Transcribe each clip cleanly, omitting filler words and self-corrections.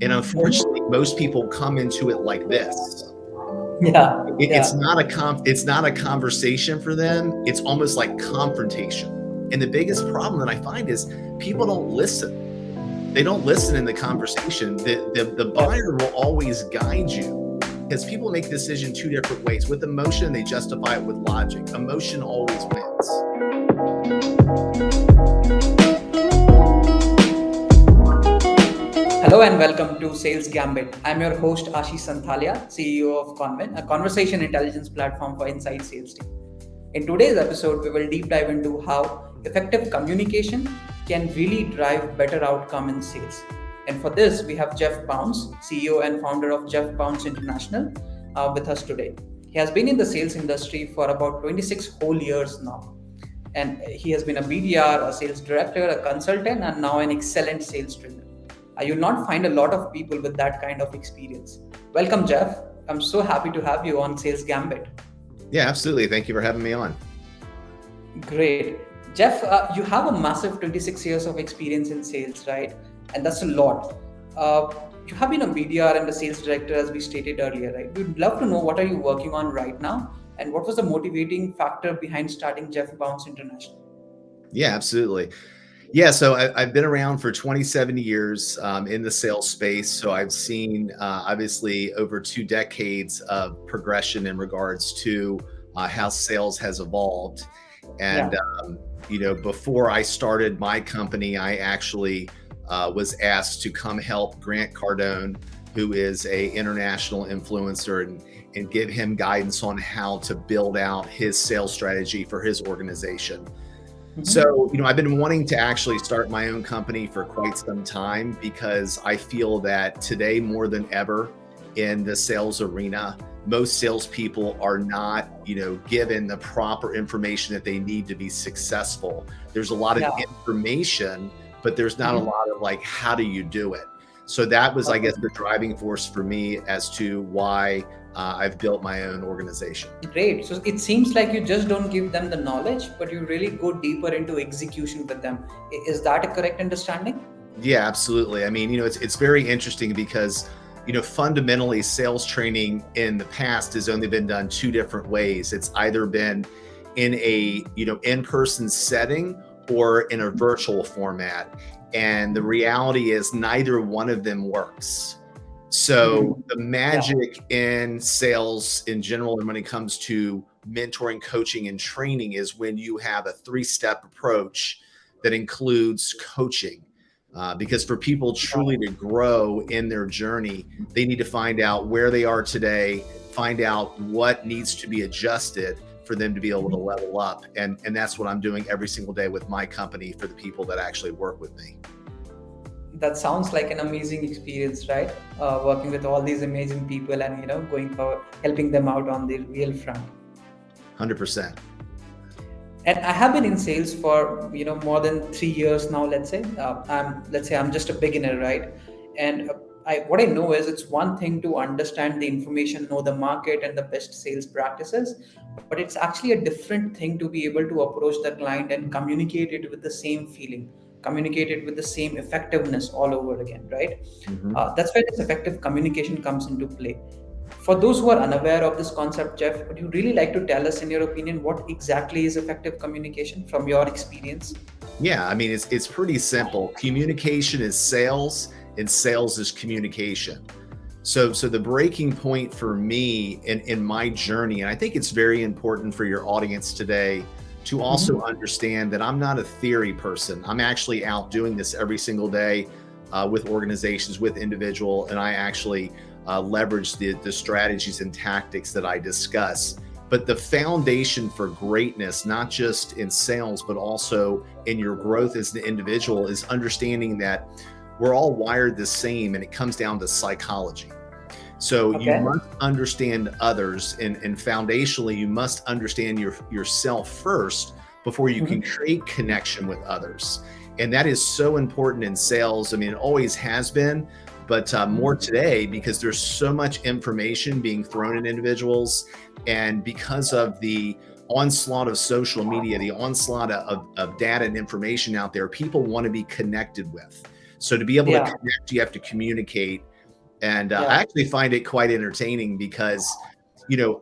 And unfortunately, most people come into it like this. Yeah, It's yeah. not a conversation for them. It's almost like confrontation. And the biggest problem that I find is people don't listen. They don't listen in the conversation. The Yeah. buyer will always guide you because people make a decision two different ways. With emotion, they justify it with logic. Emotion always wins. Hello and welcome to Sales Gambit. I'm your host Ashish Santhalia, CEO of Convent, a conversation intelligence platform for inside sales team. In today's episode, we will deep dive into how effective communication can really drive better outcome in sales. And for this, we have Jeff Bounce, CEO and founder of Jeff Bounce International, with us today. He has been in the sales industry for about 26 whole years now. And he has been a BDR, a sales director, a consultant, and now an excellent sales trainer. You'll not find a lot of people with that kind of experience. Welcome, Jeff. I'm so happy to have you on Sales Gambit. Yeah, absolutely. Thank you for having me on. Great. Jeff, you have a massive 26 years of experience in sales, right? And that's a lot. Uh, you have been a BDR and a sales director, as we stated earlier, right? We'd love to know what are you working on right now and what was the motivating factor behind starting Jeff Bounce International? Yeah, absolutely. Yeah, so I've been around for 27 years in the sales space. So I've seen obviously over 2 decades of progression in regards to how sales has evolved. And, Yeah. before I started my company, I actually was asked to come help Grant Cardone, who is a international influencer, and give him guidance on how to build out his sales strategy for his organization. Mhm. So, I've been wanting to actually start my own company for quite some time because I feel that today more than ever in the sales arena, most salespeople are not, given the proper information that they need to be successful. There's a lot of Yeah. information, but there's not a Mhm. lot of like, how do you do it? So that was, I Okay. guess, the driving force for me as to why I've built my own organization. Great. So it seems like you just don't give them the knowledge, but you really go deeper into execution with them. Is that a correct understanding? Yeah, absolutely. I mean, it's very interesting because, fundamentally sales training in the past has only been done two different ways. It's either been in a, in-person setting or in a virtual format. And the reality is neither one of them works. So Mhm. the Yeah. magic in sales in general, and when it comes to mentoring, coaching, and training, is when you have a three-step approach that includes coaching. Because for people truly to grow in their journey, they need to find out where they are today, find out what needs to be adjusted for them to be able to Mhm. level up. And that's what I'm doing every single day with my company for the people that actually work with me. That sounds like an amazing experience, right? Working with all these amazing people and going for helping them out on the real front. 100%. And I have been in sales for more than 3 years now. I'm just a beginner, right? And what I know is it's one thing to understand the information, know the market and the best sales practices, but it's actually a different thing to be able to approach the client and communicate it with the same feeling, communicate it with the same effectiveness all over again, right? Mhm. That's where this effective communication comes into play. For those who are unaware of this concept, Jeff, would you really like to tell us, in your opinion, what exactly is effective communication from your experience? Yeah, I mean, it's pretty simple. Communication is sales, and sales is communication. So the breaking point for me in my journey, and I think it's very important for your audience today to also Mhm. understand that I'm not a theory person. I'm actually out doing this every single day with organizations, with individual, and I actually leverage the strategies and tactics that I discuss. But the foundation for greatness, not just in sales, but also in your growth as an individual, is understanding that we're all wired the same and it comes down to psychology. So you Okay. must understand others, and foundationally, you must understand yourself first before you can Mhm. create connection with others. And that is so important in sales. I mean, it always has been, but more Mhm. today because there's so much information being thrown at individuals. And because of the onslaught of social media, the onslaught of data and information out there, people want to be connected with. So to be able to Yeah. connect, you have to communicate. And I Yeah. actually find it quite entertaining because,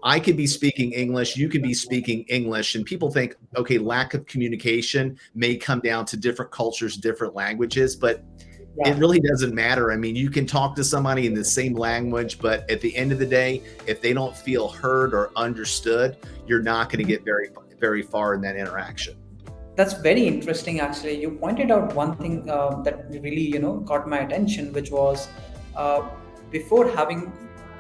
I could be speaking English, you could be speaking English, and people think, okay, lack of communication may come down to different cultures, different languages, but it Yeah. really doesn't matter. I mean, you can talk to somebody in the same language, but at the end of the day, if they don't feel heard or understood, you're not going to get very, very far in that interaction. That's very interesting, actually. You pointed out one thing that really, caught my attention, which was uh, before having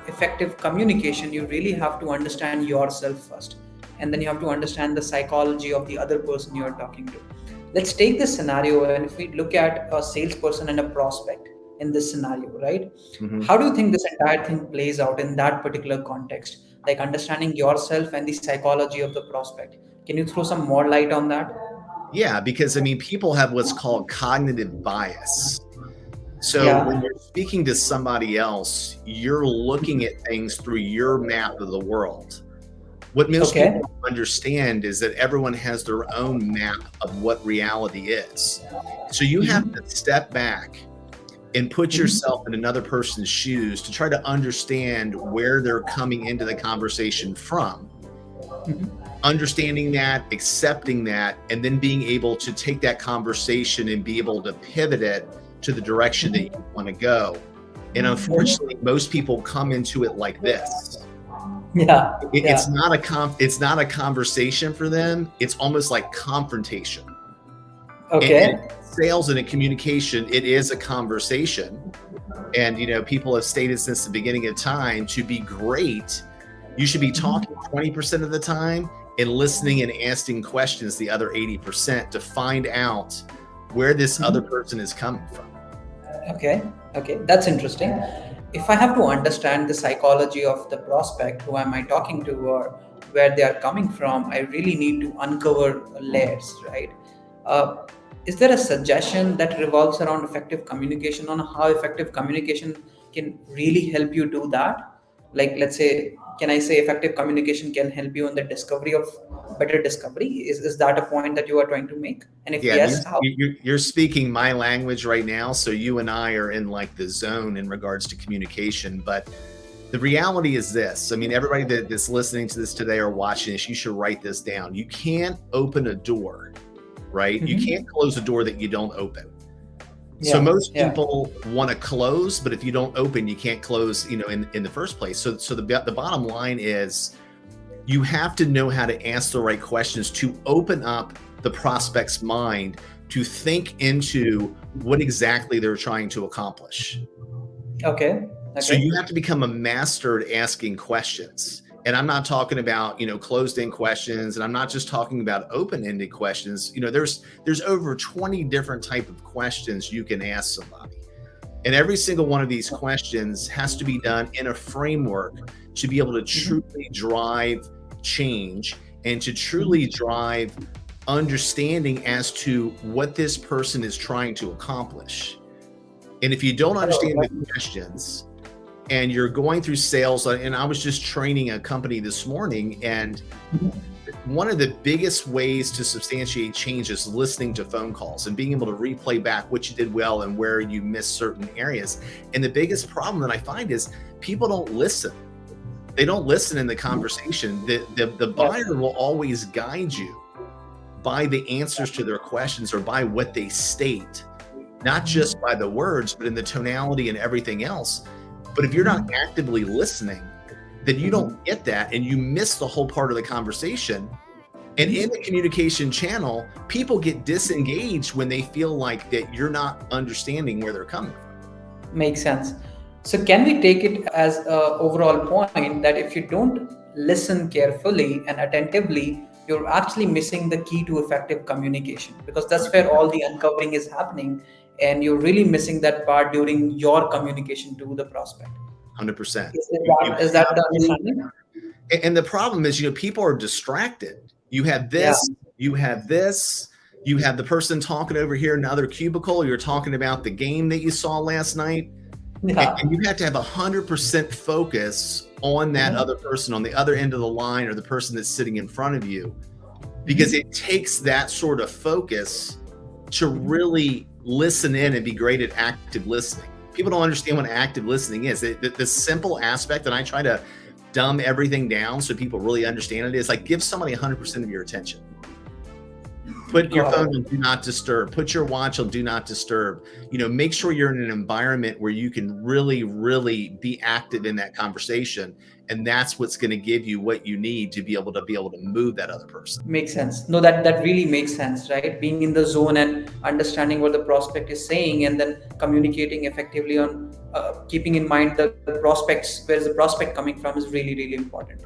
effective communication, you really have to understand yourself first, and then you have to understand the psychology of the other person you are talking to. Let's take this scenario, and if we look at a salesperson and a prospect in this scenario, right? Mhm. How do you think this entire thing plays out in that particular context? Like understanding yourself and the psychology of the prospect. Can you throw some more light on that? Yeah, because I mean, people have what's called cognitive bias. So when Yeah. you're speaking to somebody else, you're looking at things through your map of the world. What most people Okay. don't understand is that everyone has their own map of what reality is. So you have Mhm. to step back and put Mhm. yourself in another person's shoes to try to understand where they're coming into the conversation from, Mhm. understanding that, accepting that, and then being able to take that conversation and be able to pivot it to the direction that you want to go. And unfortunately, most people come into it like this. Yeah. It's Yeah. not it's not a conversation for them. It's almost like confrontation. And Okay. sales and in communication, it is a conversation. And people have stated since the beginning of time, to be great, you should be talking 20% of the time and listening and asking questions the other 80% to find out where this other Mhm. person is coming from. Okay. Okay. That's interesting. If I have to understand the psychology of the prospect, who am I talking to, or where they are coming from, I really need to uncover layers, right? Uh, is there a suggestion that revolves around effective communication on how effective communication can really help you do that? Like, let's say, can I say effective communication can help you in the discovery of better discovery? Is that a point that you are trying to make? And if Yeah, yes, how? you're speaking my language right now, so you and I are in like the zone in regards to communication. But the reality is this: I mean, everybody that's listening to this today or watching this, you should write this down. You can't open a door, right? You Mhm. can't close a door that you don't open. So Yeah. most Yeah. people want to close, but if you don't open, you can't close, in the first place. So the bottom line is you have to know how to ask the right questions to open up the prospect's mind to think into what exactly they're trying to accomplish. Okay. So Okay. you have to become a master at asking questions. And I'm not talking about, closed-end questions, and I'm not just talking about open-ended questions. There's over 20 different type of questions you can ask somebody. And every single one of these questions has to be done in a framework to be able to Mhm. truly drive change and to truly drive understanding as to what this person is trying to accomplish. And if you don't Oh, understand the questions and you're going through sales, and I was just training a company this morning, and one of the biggest ways to substantiate change is listening to phone calls and being able to replay back what you did well and where you missed certain areas. And the biggest problem that I find is people don't listen. They don't listen in the conversation. The yeah. buyer will always guide you by the answers to their questions or by what they state, not just by the words, but in the tonality and everything else. But if you're not actively listening, then you don't get that and you miss the whole part of the conversation. And in the communication channel, people get disengaged when they feel like that you're not understanding where they're coming from. Makes sense. So, can we take it as a overall point that if you don't listen carefully and attentively, you're actually missing the key to effective communication, because that's where all the uncovering is happening, and you're really missing that part during your communication to the prospect. 100%. Is that the understanding? And the problem is, people are distracted. You have Yeah. this, you have this, you have the person talking over here in the other cubicle. You're talking about the game that you saw last night. Yeah. And you have to have 100% focus on that other person on the other end of the line, or the person that's sitting in front of you, because it takes that sort of focus to really listen in and be great at active listening. People don't understand what active listening is. The simple aspect, and I try to dumb everything down so people really understand it, is like give somebody 100% of your attention. Put your phone on do not disturb. Put your watch on do not disturb. Make sure you're in an environment where you can really, really be active in that conversation. And that's what's going to give you what you need to be able to move that other person. Makes sense. No, that really makes sense, right? Being in the zone and understanding what the prospect is saying, and then communicating effectively on keeping in mind the prospects, where is the prospect coming from, is really, really important.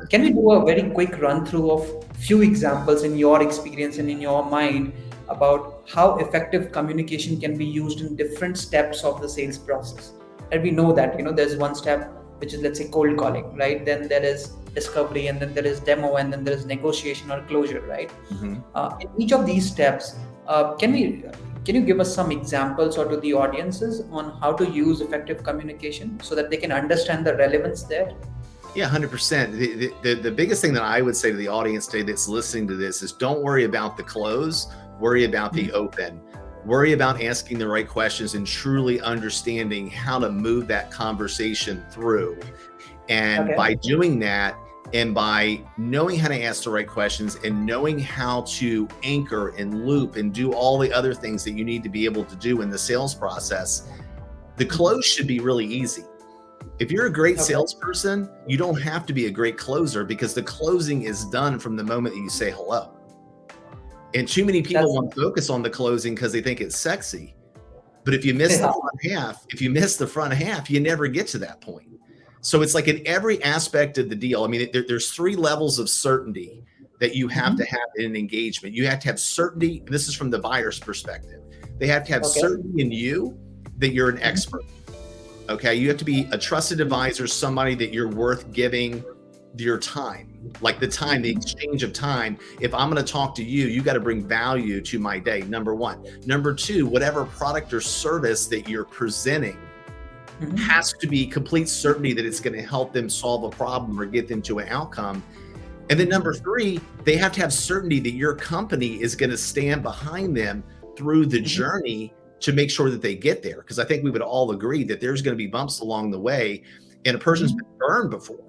Can we do a very quick run through of few examples in your experience and in your mind about how effective communication can be used in different steps of the sales process? And we know that, there's one step, which is, let's say, cold calling, right? Then there is discovery, and then there is demo, and then there is negotiation or closure, right? Mm-hmm. In each of these steps, can you give us some examples or to the audiences on how to use effective communication so that they can understand the relevance there? Yeah, 100%. The biggest thing that I would say to the audience today that's listening to this is don't worry about the close, worry about the open. Worry about asking the right questions and truly understanding how to move that conversation through. And by doing that, and by knowing how to ask the right questions and knowing how to anchor and loop and do all the other things that you need to be able to do in the sales process, the close should be really easy. If you're a great salesperson, you don't have to be a great closer, because the closing is done from the moment that you say hello. And too many people want to focus on the closing because they think it's sexy. But if you miss the front half, you never get to that point. So it's like in every aspect of the deal. I mean, there's 3 levels of certainty that you have to have in an engagement. You have to have certainty, and this is from the buyer's perspective. They have to have certainty in you that you're an expert. Okay, you have to be a trusted advisor, somebody that you're worth giving your time, like the time, the exchange of time. If I'm going to talk to you, you got to bring value to my day, number 1. Number 2, whatever product or service that you're presenting has to be complete certainty that it's going to help them solve a problem or get them to an outcome. And then number 3, they have to have certainty that your company is going to stand behind them through the journey to make sure that they get there. Because I think we would all agree that there's going to be bumps along the way, and a person's been burned before.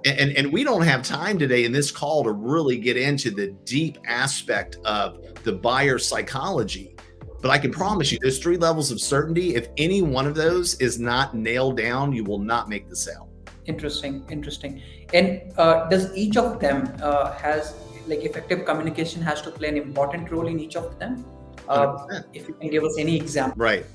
And we don't have time today in this call to really get into the deep aspect of the buyer psychology. But I can promise you, there's 3 levels of certainty. If any one of those is not nailed down, you will not make the sale. Interesting. And does each of them has, like, effective communication has to play an important role in each of them? If you can give us any example. Right.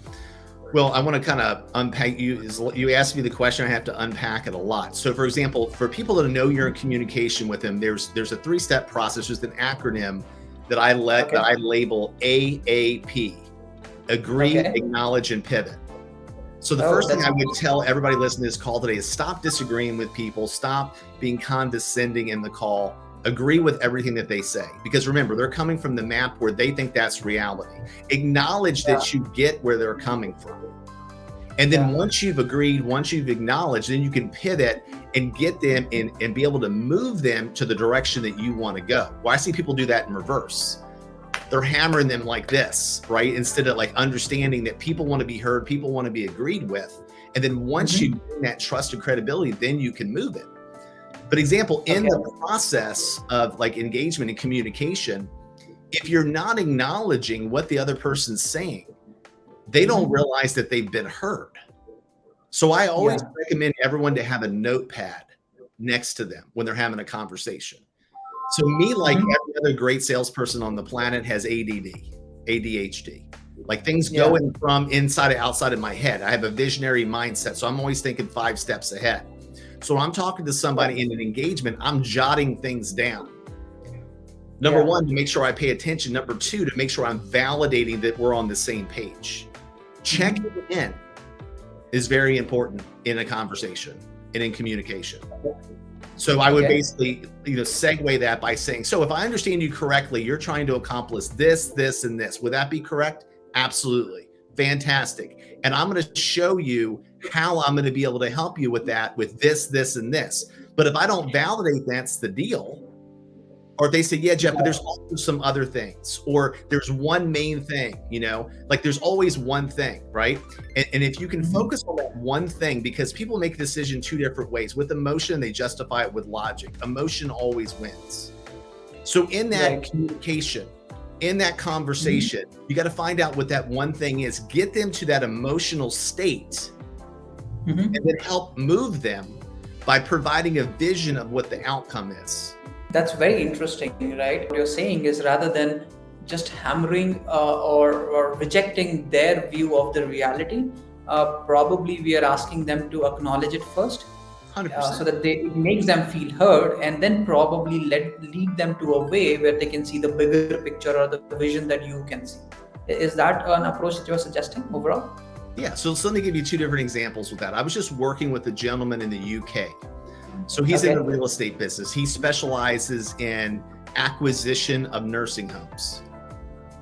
Well, I want to kind of unpack you asked me the question, I have to unpack it a lot. So for example, for people that know you're in communication with them, there's a 3-step process. There's an acronym that I label AAP: agree, acknowledge, and pivot. So the first thing I would tell everybody listening to this call today is stop disagreeing with people, stop being condescending in the call. Agree with everything that they say, because remember, they're coming from the map where they think that's reality. Acknowledge that you get where they're coming from. And then once you've agreed, once you've acknowledged, then you can pivot and get them and be able to move them to the direction that you want to go. Well, I see people do that in reverse. They're hammering them like this, right? Instead of like understanding that people want to be heard, people want to be agreed with. And then once you gain that trust and credibility, then you can move it. But example, in the process of like engagement and communication, if you're not acknowledging what the other person's saying, they don't realize that they've been heard. So I always recommend everyone to have a notepad next to them when they're having a conversation. So me, like every other great salesperson on the planet, has ADHD. Like things going from inside to outside of my head. I have a visionary mindset. So I'm always thinking 5 steps ahead. So when I'm talking to somebody in an engagement, I'm jotting things down. Number 1, to make sure I pay attention. Number 2, to make sure I'm validating that we're on the same page. Checking in is very important in a conversation and in communication. So I would basically, segue that by saying, so if I understand you correctly, you're trying to accomplish this, this, and this. Would that be correct? Absolutely. Fantastic. And I'm going to show you how I'm going to be able to help you with that, with this, this, and this. But if I don't validate that's the deal, Or if they say, yeah, Jeff, but Yeah. there's also some other things, or there's one main thing, like there's always one thing, right? And if you can focus on that one thing, because people make a decision two different ways. With emotion, they justify it with logic. Emotion always wins. So in that Right. communication, in that conversation, you got to find out what that one thing is, get them to that emotional state, Mhm. and then help move them by providing a vision of what the outcome is. That's very interesting, right? What you're saying is rather than just hammering or rejecting their view of the reality, probably we are asking them to acknowledge it first, 100%. so that it makes them feel heard, and then probably lead them to a way where they can see the bigger picture or the vision that you can see. Is that an approach that you're suggesting overall? Yeah, so let me give you two different examples with that. I was just working with a gentleman in the UK. So he's in the real estate business. He specializes in acquisition of nursing homes.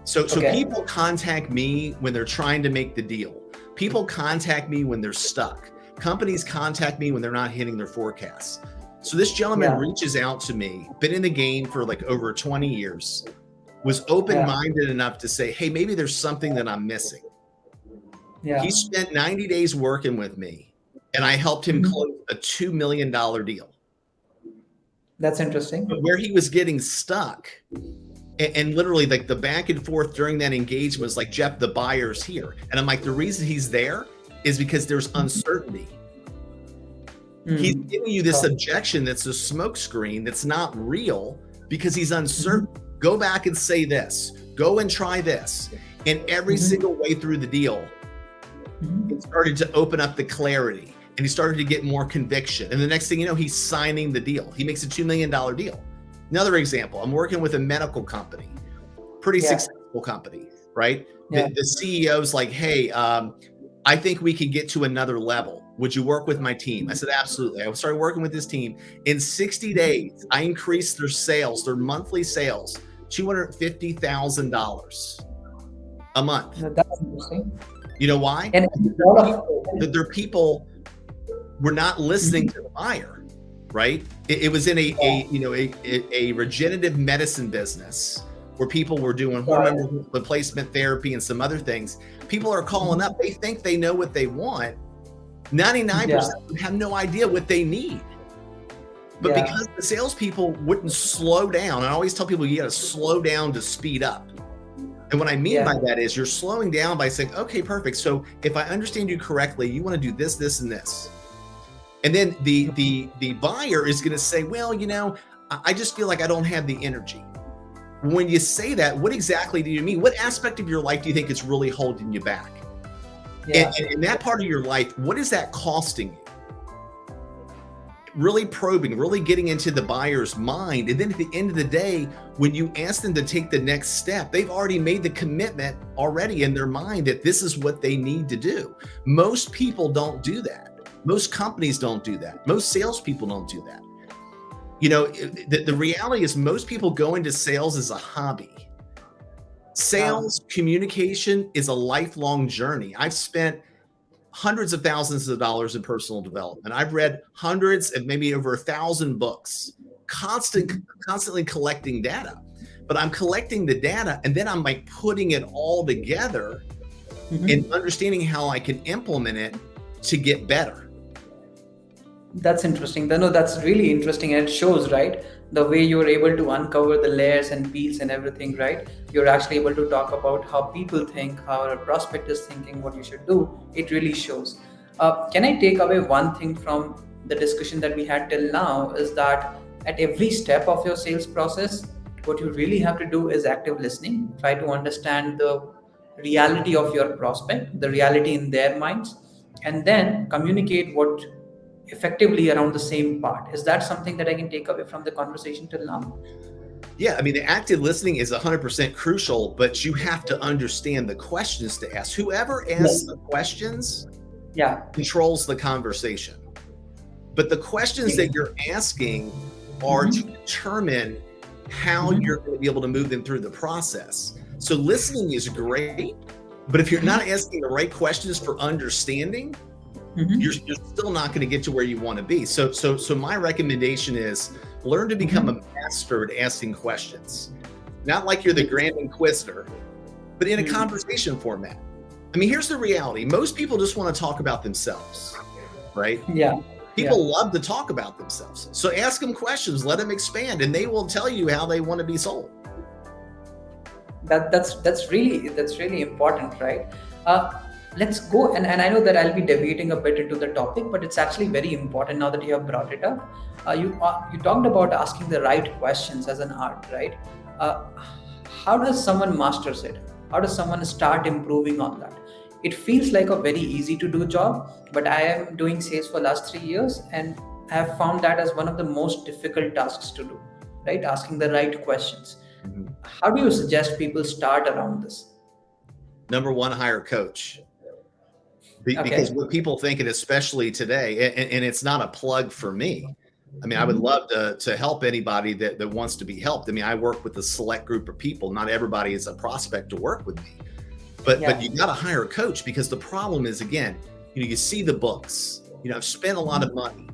So people contact me when they're trying to make the deal. People contact me when they're stuck. Companies contact me when they're not hitting their forecasts. So this gentleman reaches out to me, been in the game for like over 20 years, was open-minded enough to say, hey, maybe there's something that I'm missing. Yeah. He spent 90 days working with me, and I helped him close a $2 million deal. That's interesting. But where he was getting stuck, and literally like the back and forth during that engagement was like, Jeff, the buyer's here. And I'm like, the reason he's there is because there's uncertainty. He's giving you this objection that's a smoke screen that's not real because he's uncertain. Go back and say this. Go and try this. And every single way through the deal, it started to open up the clarity, and he started to get more conviction. And the next thing you know, he's signing the deal. He makes a $2 million deal. Another example, I'm working with a medical company, pretty successful company, right? The CEO's like, hey, I think we could get to another level. Would you work with my team? I said, absolutely. I started working with this team. In 60 days, I increased their sales, their monthly sales, $250,000 a month. That's interesting. You know why? And Their people were not listening to the buyer, right? It was in a regenerative medicine business where people were doing hormone replacement therapy and some other things. People are calling up. They think they know what they want. 99% have no idea what they need. But because the salespeople wouldn't slow down, I always tell people you got to slow down to speed up. And what I mean by that is you're slowing down by saying, okay, perfect. So if I understand you correctly, you want to do this, this, and this. And then the buyer is going to say, well, I just feel like I don't have the energy. When you say that, what exactly do you mean? What aspect of your life do you think is really holding you back? And in that part of your life, what is that costing you? Really probing, really getting into the buyer's mind. And then at the end of the day, when you ask them to take the next step, they've already made the commitment already in their mind that this is what they need to do. Most people don't do that. Most companies don't do that. Most salespeople don't do that. The reality is most people go into sales as a hobby. Sales, communication is a lifelong journey. I've spent hundreds of thousands of dollars in personal development. I've read hundreds and maybe over 1,000 books, constantly collecting data. But I'm collecting the data and then I'm like putting it all together and understanding how I can implement it to get better. That's interesting. No, that's really interesting, and it shows, right, the way you're able to uncover the layers and peels and everything, right? You're actually able to talk about how people think, how a prospect is thinking, what you should do. It really shows. Can I take away one thing from the discussion that we had till now is that at every step of your sales process, what you really have to do is active listening. Try to understand the reality of your prospect, the reality in their minds, and then communicate what effectively around the same part. Is that something that I can take away from the conversation till now? Yeah, I mean, the active listening is 100% crucial, but you have to understand the questions to ask. Whoever asks the questions controls the conversation. But the questions that you're asking are to determine how you're going to be able to move them through the process. So listening is great, but if you're not asking the right questions for understanding, you're still not going to get to where you want to be. So my recommendation is Learn to become a master at asking questions. Not like you're the Grand Inquisitor, but in a conversation format. I mean, here's the reality. Most people just want to talk about themselves, right? Yeah. People love to talk about themselves. So ask them questions, let them expand, and they will tell you how they want to be sold. That's really important, right? Let's go, and I know that I'll be deviating a bit into the topic, but it's actually very important now that you have brought it up. You talked about asking the right questions as an art, right? How does someone masters it? How does someone start improving on that? It feels like a very easy to do job, but I am doing sales for last 3 years, and I have found that as one of the most difficult tasks to do, right? Asking the right questions. How do you suggest people start around this? Number one, hire a coach. Okay. Because what people think, and especially today, and it's not a plug for me. I mean, I would love to help anybody that wants to be helped. I mean, I work with a select group of people. Not everybody is a prospect to work with me. But you got to hire a coach, because the problem is, again, you see the books, I've spent a lot of money,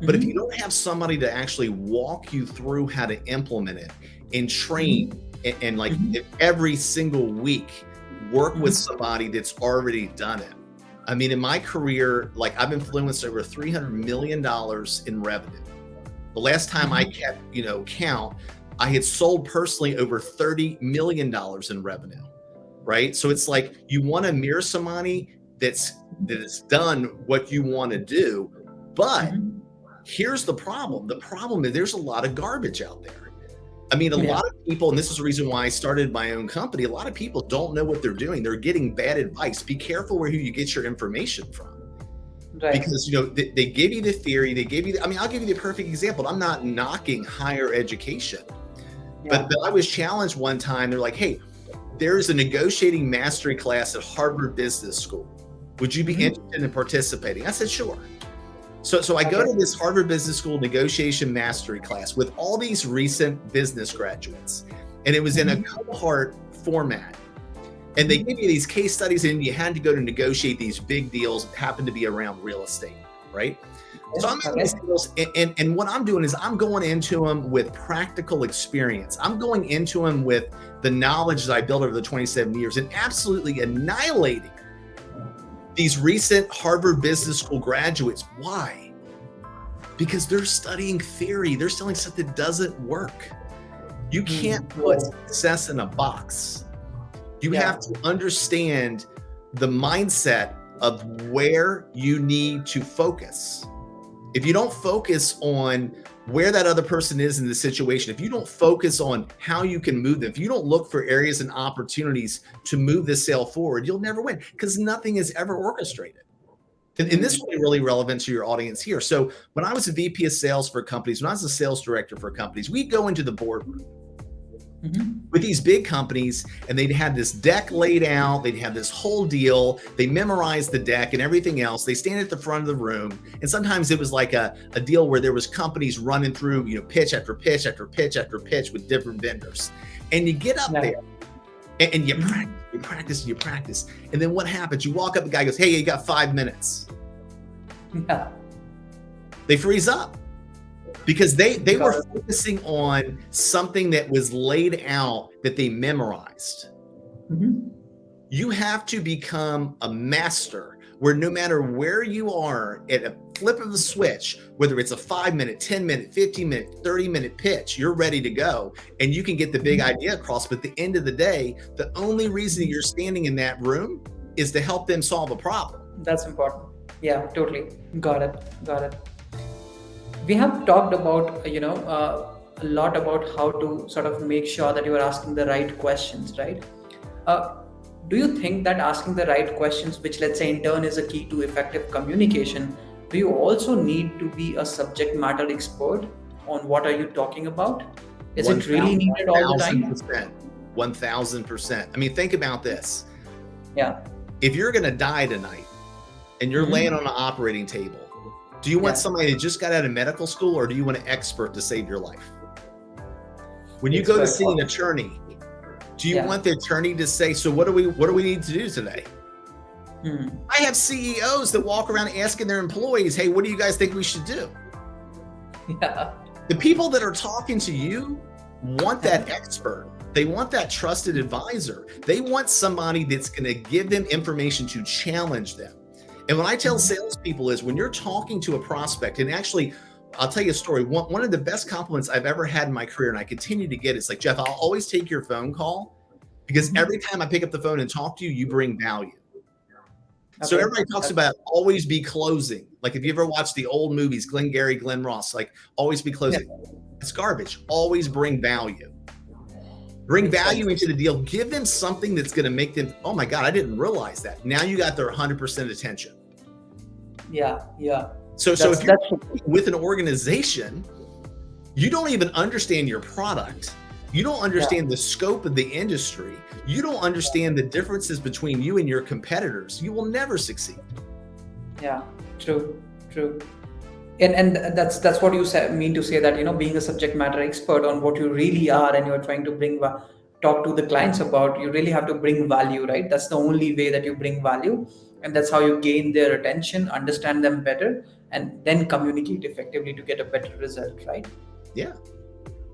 but if you don't have somebody to actually walk you through how to implement it and train and like every single week work with somebody that's already done it. I mean, in my career, like I've influenced over $300 million in revenue. The last time I kept, count, I had sold personally over $30 million in revenue. Right. So it's like you want to mirror somebody that has done what you want to do. But here's the problem. The problem is there's a lot of garbage out there. I mean, a lot of people, and this is the reason why I started my own company, a lot of people don't know what they're doing. They're getting bad advice. Be careful where you get your information from. Right. Because, they give you the theory, I'll give you the perfect example. I'm not knocking higher education, but I was challenged one time. They're like, hey, there's a negotiating mastery class at Harvard Business School. Would you be interested in participating? I said, sure. So I go to this Harvard Business School negotiation mastery class with all these recent business graduates. And it was in a cohort format. And they give you these case studies, and you had to go to negotiate these big deals that happen to be around real estate, right? So I'm in these deals, and what I'm doing is I'm going into them with practical experience. I'm going into them with the knowledge that I built over the 27 years and absolutely annihilating these recent Harvard Business School graduates. Why? Because they're studying theory. They're studying stuff that doesn't work. You can't put success in a box. You have to understand the mindset of where you need to focus. If you don't focus on where that other person is in the situation, if you don't focus on how you can move them, if you don't look for areas and opportunities to move this sale forward, you'll never win, because nothing is ever orchestrated. And this will be really relevant to your audience here. So when I was a VP of sales for companies, when I was a sales director for companies, we'd go into the boardroom with these big companies, and they'd have this deck laid out. They'd have this whole deal. They memorized the deck and everything else. They stand at the front of the room. And sometimes it was like a deal where there was companies running through, pitch after pitch after pitch after pitch with different vendors. And you get up there and you practice. And then what happens? You walk up, the guy goes, hey, you got 5 minutes. They freeze up. Because they were focusing on something that was laid out that they memorized. You have to become a master where no matter where you are, at a flip of the switch, whether it's a 5-minute, 10-minute, 15-minute, 30-minute pitch, you're ready to go and you can get the big idea across. But at the end of the day, the only reason you're standing in that room is to help them solve a problem. That's important. Yeah, totally. Got it. We have talked about, a lot about how to sort of make sure that you are asking the right questions, right? Do you think that asking the right questions, which let's say in turn is a key to effective communication, do you also need to be a subject matter expert on what are you talking about? Is it really needed all the time? 1,000%. I mean, think about this. Yeah. If you're going to die tonight and you're laying on an operating table, do you want somebody that just got out of medical school, or do you want an expert to save your life? When you go to see an attorney, do you want the attorney to say, so what do we need to do today? I have CEOs that walk around asking their employees, hey, what do you guys think we should do? The people that are talking to you want that expert. They want that trusted advisor. They want somebody that's going to give them information to challenge them. And what I tell salespeople is when you're talking to a prospect, and actually, I'll tell you a story. One of the best compliments I've ever had in my career, and I continue to get, it's like, Jeff, I'll always take your phone call because every time I pick up the phone and talk to you, you bring value. Okay. So everybody talks about always be closing. Like if you ever watch the old movies, Glengarry, Glen Ross, like always be closing. Yeah. It's garbage. Always bring value. Bring value into the deal. Give them something that's going to make them, oh my God, I didn't realize that. Now you got their 100% attention. Yeah. So if you're with an organization, you don't even understand your product. You don't understand the scope of the industry. You don't understand the differences between you and your competitors. You will never succeed. Yeah, true. And that's what you mean to say that, being a subject matter expert on what you really are and you're trying to talk to the clients about, you really have to bring value, right? That's the only way that you bring value. And that's how you gain their attention, understand them better, and then communicate effectively to get a better result, right? Yeah.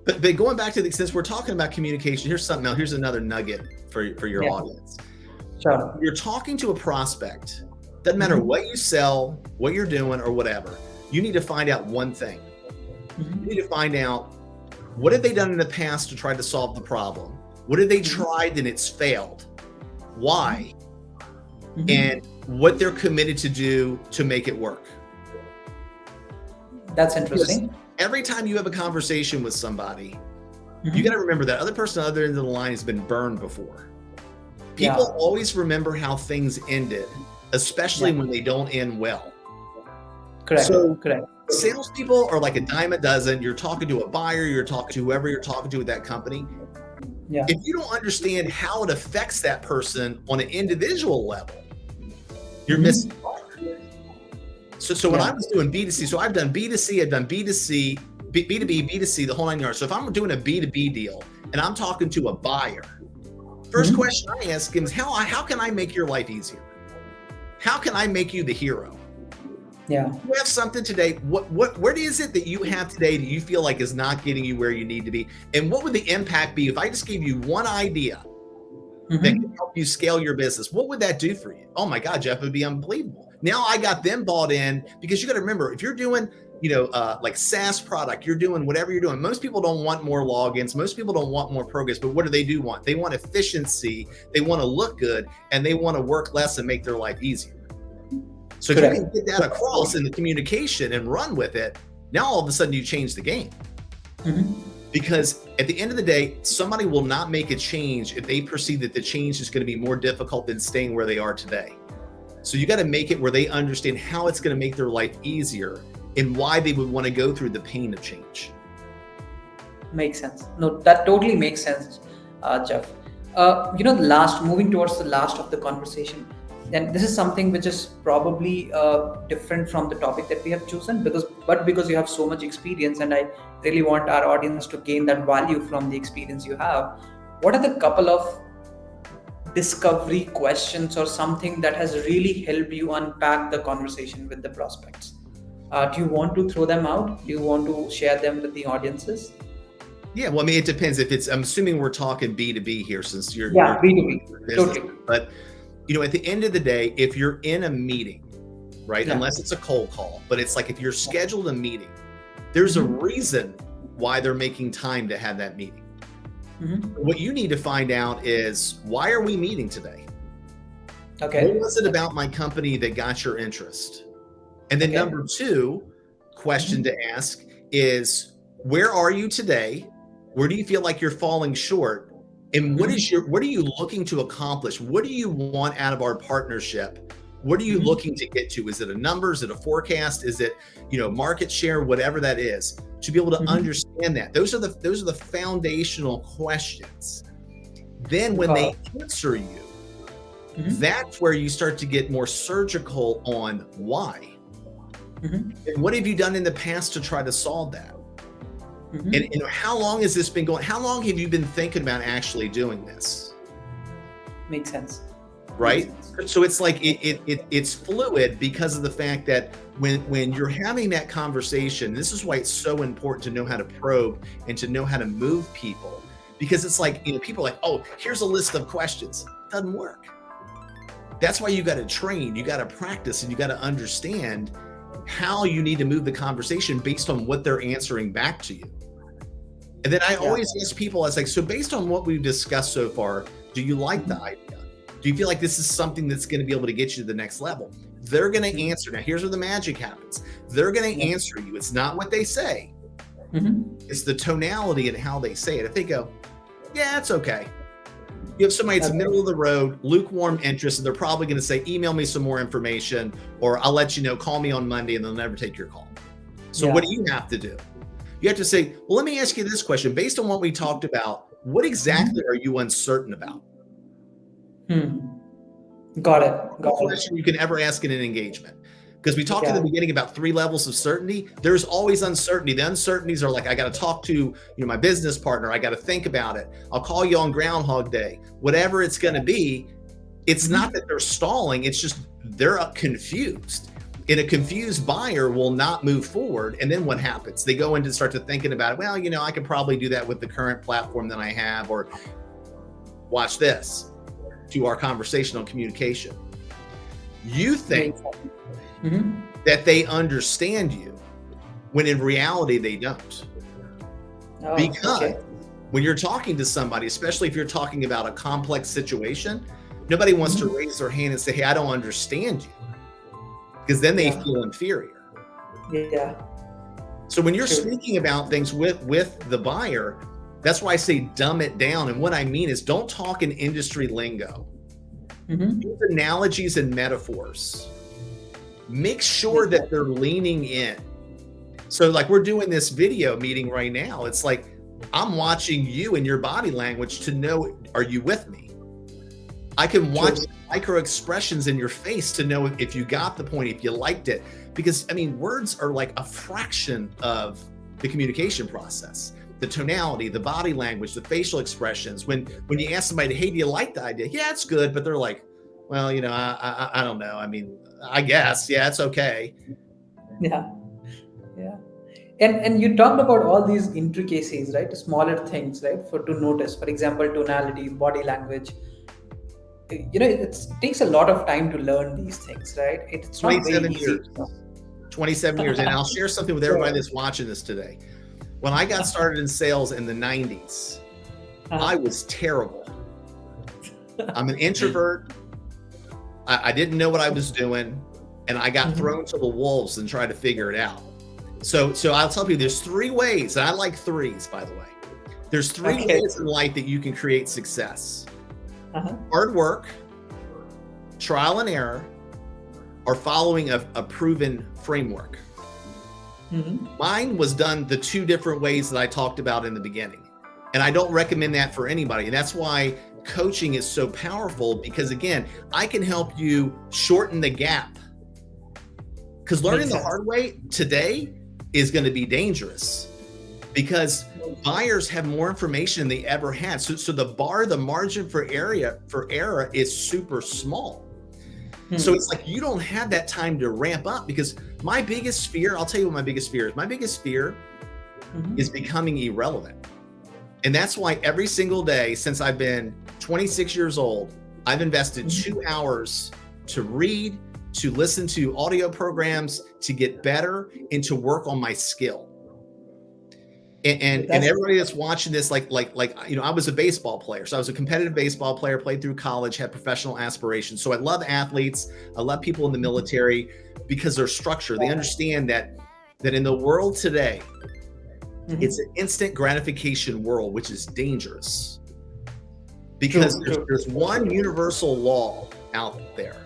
But going back to since we're talking about communication, here's something else. Here's another nugget for your audience. Sure. You're talking to a prospect. Doesn't matter what you sell, what you're doing, or whatever. You need to find out one thing. You need to find out what have they done in the past to try to solve the problem? What have they tried and it's failed? Why? And what they're committed to do to make it work. That's interesting. Because every time you have a conversation with somebody, you got to remember that other person on the other end of the line has been burned before. People always remember how things ended, especially when they don't end well. Correct. Salespeople are like a dime a dozen. You're talking to a buyer, you're talking to whoever you're talking to at that company. Yeah. If you don't understand how it affects that person on an individual level, you're missing the mark. So when I was doing B2C, so I've done B2C, I've done B2C, B2B, B2C, the whole 9 yards. So if I'm doing a B2B deal and I'm talking to a buyer, first question I ask him is how can I make your life easier? How can I make you the hero? Yeah. You have something today. What is it that you have today that you feel like is not getting you where you need to be? And what would the impact be if I just gave you one idea that can help you scale your business? What would that do for you? Oh my God, Jeff, it would be unbelievable. Now I got them bought in because you got to remember, if you're doing, like SaaS product, you're doing whatever you're doing. Most people don't want more logins. Most people don't want more progress, but what do want? They want efficiency. They want to look good and they want to work less and make their life easier. So if you can get that across in the communication and run with it, now all of a sudden you change the game. Because at the end of the day, somebody will not make a change if they perceive that the change is going to be more difficult than staying where they are today. So you got to make it where they understand how it's going to make their life easier and why they would want to go through the pain of change. Makes sense. No, that totally makes sense, Jeff. Moving towards the last of the conversation, and this is something which is probably different from the topic that we have chosen, because you have so much experience, and I really want our audience to gain that value from the experience you have. What are the couple of discovery questions or something that has really helped you unpack the conversation with the prospects? Do you want to throw them out? Do you want to share them with the audiences? Yeah, well, I mean, it depends. I'm assuming we're talking B2B here, since you're B2B, totally. But at the end of the day, if you're in a meeting, right, unless it's a cold call, but it's like if you're scheduled a meeting, there's a reason why they're making time to have that meeting. What you need to find out is, why are we meeting today? Okay. What was it about my company that got your interest? And then number two question to ask is, where are you today? Where do you feel like you're falling short? And what are you looking to accomplish? What do you want out of our partnership? What are you looking to get to? Is it a number? Is it a forecast? Is it, market share, whatever that is, to be able to understand that? Those are the foundational questions. Then when they answer you, that's where you start to get more surgical on why. And what have you done in the past to try to solve that? And how long has this been going? How long have you been thinking about actually doing this? Makes sense. Makes right? sense. So it's like it's fluid because of the fact that when you're having that conversation, this is why it's so important to know how to probe and to know how to move people, because it's like, people are like, oh, here's a list of questions. Doesn't work. That's why you got to train, you got to practice, and you got to understand how you need to move the conversation based on what they're answering back to you. And then I always ask people, I was like, so based on what we've discussed so far, do you like the idea? Do you feel like this is something that's going to be able to get you to the next level? They're going to answer. Now, here's where the magic happens. They're going to answer you. It's not what they say. It's the tonality and how they say it. If they go, yeah, it's okay. You have somebody that's middle of the road, lukewarm interest, and they're probably going to say, email me some more information, or I'll let you know, call me on Monday, and they'll never take your call. So what do you have to do? You have to say, well, let me ask you this question. Based on what we talked about, what exactly are you uncertain about? Got it. No question you can ever ask in an engagement. Because we talked in the beginning about 3 levels of certainty. There's always uncertainty. The uncertainties are like, I got to talk to my business partner. I got to think about it. I'll call you on Groundhog Day. Whatever it's going to be, it's not that they're stalling. It's just they're confused. And a confused buyer will not move forward. And then what happens? They go into start to thinking about it. Well, I could probably do that with the current platform that I have, or watch this, to our conversational communication. You think that they understand you, when in reality they don't. Because when you're talking to somebody, especially if you're talking about a complex situation, nobody wants to raise their hand and say, hey, I don't understand you. Because then they feel inferior. So when you're speaking about things with the buyer, that's why I say dumb it down. And what I mean is, don't talk in industry lingo. Use analogies and metaphors. Make sure that they're leaning in. So like we're doing this video meeting right now. It's like, I'm watching you and your body language to know, are you with me? I can watch micro expressions in your face to know if you got the point, if you liked it. Because words are like a fraction of the communication process. The tonality, the body language, the facial expressions. When you ask somebody, hey, do you like the idea? Yeah, it's good. But they're like, well, I don't know. I guess, yeah, it's okay. And you talked about all these intricacies, right? Smaller things, right? To notice, for example, tonality, body language. It takes a lot of time to learn these things, right? It's not 27 very easy. years. 27 years. And I'll share something with everybody that's watching this today. When I got started in sales in the 90s, I was terrible. I'm an introvert. I didn't know what I was doing, and I got thrown to the wolves and tried to figure it out. So I'll tell you, there's 3 ways, and I like 3s, by the way. There's 3 ways in life that you can create success. Hard work, trial and error, or following a proven framework. Mine was done the 2 different ways that I talked about in the beginning. And I don't recommend that for anybody. And that's why coaching is so powerful, because again, I can help you shorten the gap. Because learning the hard way today is going to be dangerous, because buyers have more information than they ever had. So the margin for error is super small. So it's like you don't have that time to ramp up, because my biggest fear, I'll tell you what my biggest fear is. My biggest fear is becoming irrelevant. And that's why every single day since I've been 26 years old, I've invested 2 hours to read, to listen to audio programs, to get better, and to work on my skill. And everybody that's watching this, like I was a baseball player. So I was a competitive baseball player, played through college, had professional aspirations. So I love athletes. I love people in the military because they're structured. They understand that in the world today, it's an instant gratification world, which is dangerous, because there's one universal law out there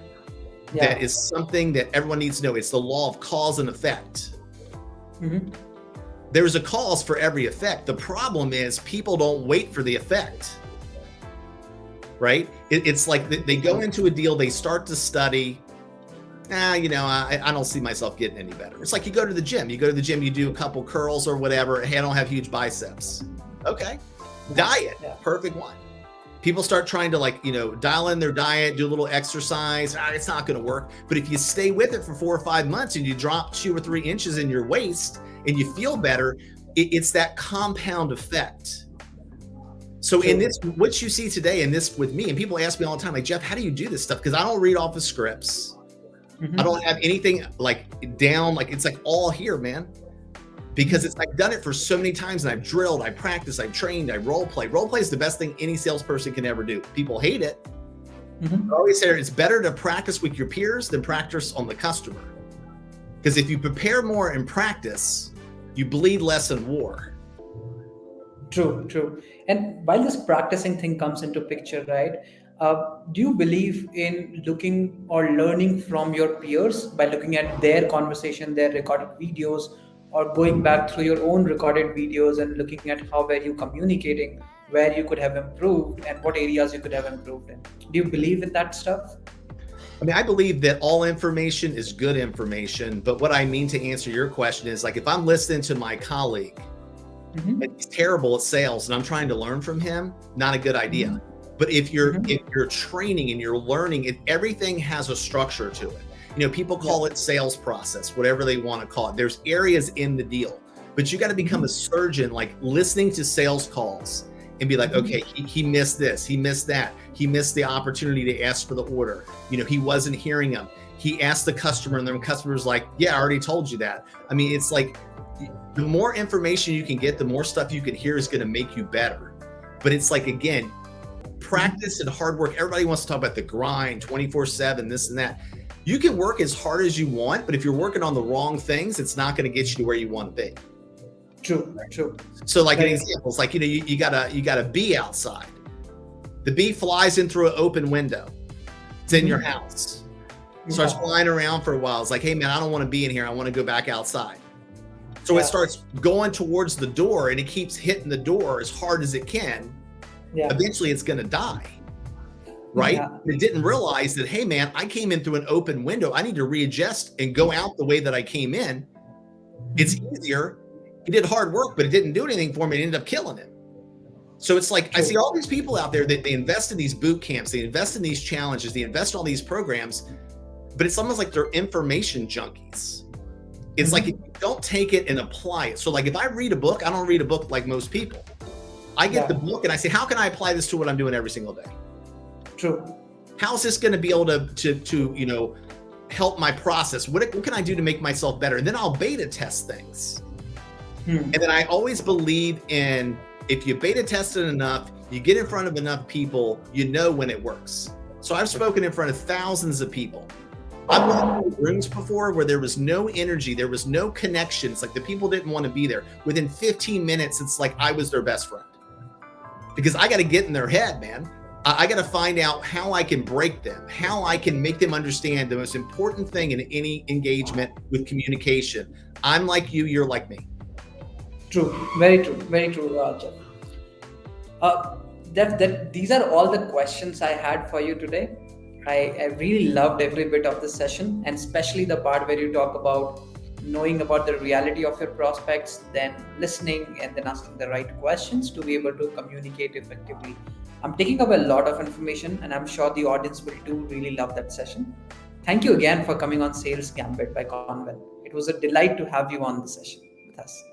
that is something that everyone needs to know. It's the law of cause and effect. There's a cause for every effect. The problem is people don't wait for the effect, right? It's like they go into a deal, they start to study. I don't see myself getting any better. It's like you go to the gym. You do a couple curls or whatever. Hey, I don't have huge biceps. Okay. Diet, perfect one. People start trying to dial in their diet, do a little exercise. It's not going to work. But if you stay with it for 4 or 5 months and you drop 2 or 3 inches in your waist and you feel better, it's that compound effect. So in this, what you see today in this with me, and people ask me all the time, like, Jeff, how do you do this stuff? Because I don't read off the scripts. I don't have anything down, it's all here, man. Because I've done it for so many times, and I've drilled, I practiced, I trained, I role play. Role play is the best thing any salesperson can ever do. People hate it. I always say it's better to practice with your peers than practice on the customer. Because if you prepare more and practice, you bleed less in war. True. And while this practicing thing comes into picture, right? Do you believe in looking or learning from your peers by looking at their conversation, their recorded videos, or going back through your own recorded videos and looking at how were you communicating, where you could have improved, and what areas you could have improved in? Do you believe in that stuff? I mean, I believe that all information is good information, but what I mean to answer your question is if I'm listening to my colleague and he's terrible at sales and I'm trying to learn from him, not a good idea. But if you're training and you're learning, everything has a structure to it. People call it sales process, whatever they want to call it. There's areas in the deal, but you got to become a surgeon, listening to sales calls and be like, okay, he missed this, he missed that, he missed the opportunity to ask for the order. He wasn't hearing them. He asked the customer, and the customer's like, yeah, I already told you that. I mean, it's the more information you can get, the more stuff you can hear is going to make you better. But it's again, practice and hard work. Everybody wants to talk about the grind, 24/7, this and that. You can work as hard as you want, but if you're working on the wrong things, it's not going to get you to where you want to be. True. So an example, it's you got a bee outside. The bee flies in through an open window. It's in your house. Starts flying around for a while. It's like, hey man, I don't want to be in here. I want to go back outside. So it starts going towards the door and it keeps hitting the door as hard as it can. Eventually it's going to die. Right? It didn't realize that, hey man, I came in through an open window. I need to readjust and go out the way that I came in. It's easier. He did hard work, but it didn't do anything for me. It ended up killing him. So it's I see all these people out there that they invest in these boot camps, they invest in these challenges, they invest in all these programs, but it's almost like they're information junkies. It's if you don't take it and apply it. So if I read a book, I don't read a book like most people. I get the book and I say, how can I apply this to what I'm doing every single day? True. How's this going to be able to help my process? What can I do to make myself better? And then I'll beta test things. And then I always believe in, if you beta test it enough, you get in front of enough people, when it works. So I've spoken in front of thousands of people. I've walked into rooms before where there was no energy, there was no connection. It's the people didn't want to be there. Within 15 minutes, it's I was their best friend. Because I got to get in their head, man. I got to find out how I can break them, how I can make them understand the most important thing in any engagement with communication. I'm like you, you're like me. True. Very true, Jeff. These are all the questions I had for you today. I really loved every bit of the session, and especially the part where you talk about knowing about the reality of your prospects, then listening and then asking the right questions to be able to communicate effectively. I'm taking up a lot of information, and I'm sure the audience will too really love that session. Thank you again for coming on Sales Gambit by Convel. It was a delight to have you on the session with us.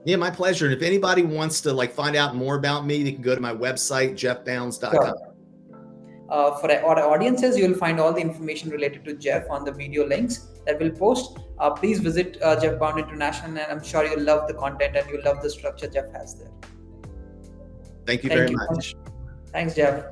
Yeah, my pleasure. And if anybody wants to find out more about me, they can go to my website, jeffbounds.com. Sure. For our audiences, you'll find all the information related to Jeff on the video links that we'll post. Please visit Jeff Bound International, and I'm sure you'll love the content and you'll love the structure Jeff has there. Thank you very much. Thanks, Jeff.